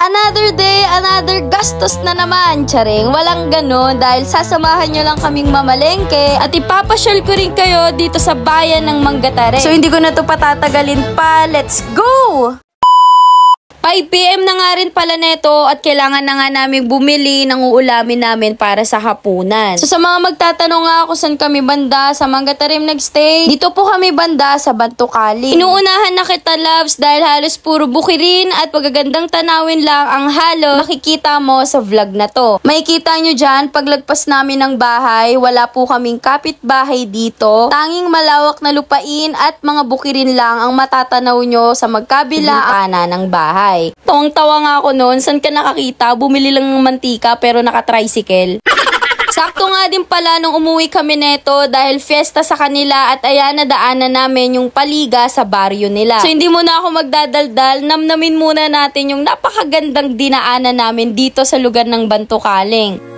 Another day, another gastos na naman. Charing, walang ganun dahil sasamahan nyo lang kaming mamalengke at ipapasyal ko rin kayo dito sa bayan ng Manggatarim. So hindi ko na to patatagalin pa. Let's go! 5 PM na nga rin pala neto at kailangan na nga namin bumili ng uulamin namin para sa hapunan. So sa mga magtatanong nga kung saan kami banda sa Manggatarim nagstay, dito po kami banda sa Bantukaling. Inuunahan na kita, loves, dahil halos puro bukirin at pagagandang tanawin lang ang halo makikita mo sa vlog na to. Makikita nyo dyan, paglagpas namin ng bahay, wala po kaming kapitbahay dito. Tanging malawak na lupain at mga bukirin lang ang matatanaw nyo sa magkabila ng bahay. Tawang-tawa nga ako noon, saan ka nakakita? Bumili lang ng mantika pero naka-tricycle. Sakto nga din pala nung umuwi kami neto dahil fiesta sa kanila at ayan nadaanan namin yung paliga sa baryo nila. So hindi muna ako magdadaldal, namnamin muna natin yung napakagandang dinaanan namin dito sa lugar ng Bantukaling.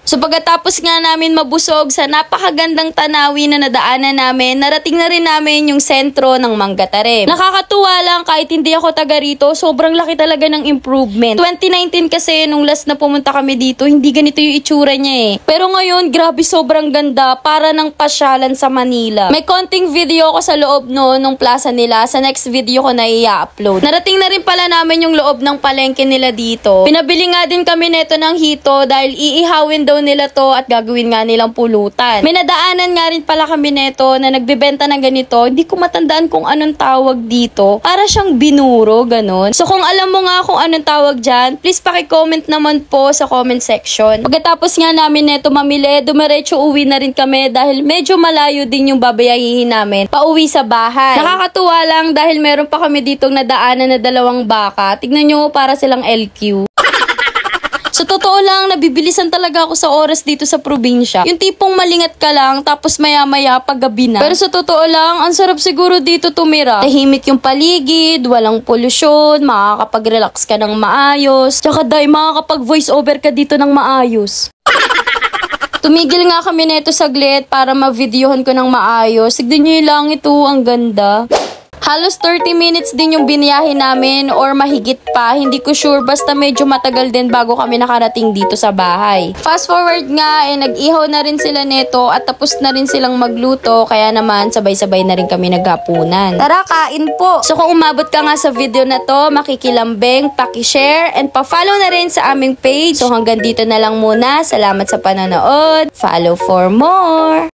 So pagkatapos nga namin mabusog sa napakagandang tanawin na nadaanan namin, narating na rin namin yung sentro ng Manggatarim. Nakakatuwa lang kahit hindi ako taga rito, sobrang laki talaga ng improvement. 2019 kasi nung last na pumunta kami dito, hindi ganito yung itsura niya eh. Pero ngayon, grabe sobrang ganda, para ng pasyalan sa Manila. May konting video ko sa loob nung plaza nila, sa next video ko na i-upload. Narating na rin pala namin yung loob ng palengke nila dito. Pinabili nga din kami neto ng hito dahil iihawin daw nila to at gagawin nga nilang pulutan. May nadaanan nga rin pala kami neto na nagbebenta ng ganito. Hindi ko matandaan kung anong tawag dito. Para siyang binuro, ganun. So kung alam mo nga kung anong tawag dyan, please paki-comment naman po sa comment section. Pagkatapos nga namin neto mamili, dumiretso uwi na rin kami dahil medyo malayo din yung babayahihin namin pauwi sa bahay. Nakakatuwa lang dahil meron pa kami ditong nadaanan na 2 baka. Tignan nyo, para silang LQ. Sa totoo lang, nabibilisan talaga ako sa oras dito sa probinsya. Yung tipong malingat ka lang, tapos maya-maya paggabi na. Pero sa totoo lang, ang sarap siguro dito tumira. Tahimik yung paligid, walang polusyon, makakapag-relax ka ng maayos. Tsaka dahil makakapag-voice over ka dito ng maayos. Tumigil nga kami neto saglit para ma-videohan ko ng maayos. Tignan nyo yung langit, ang ganda. Halos 30 minutes din yung biniyahe namin or mahigit pa. Hindi ko sure, basta medyo matagal din bago kami nakarating dito sa bahay. Fast forward nga, nag-ihaw na rin sila neto at tapos na rin silang magluto. Kaya naman, sabay-sabay na rin kami naghapunan. Tara, kain po! So kung umabot ka nga sa video na to, makikilambing, paki-share, and pa-follow na rin sa aming page. So hanggang dito na lang muna. Salamat sa panonood. Follow for more!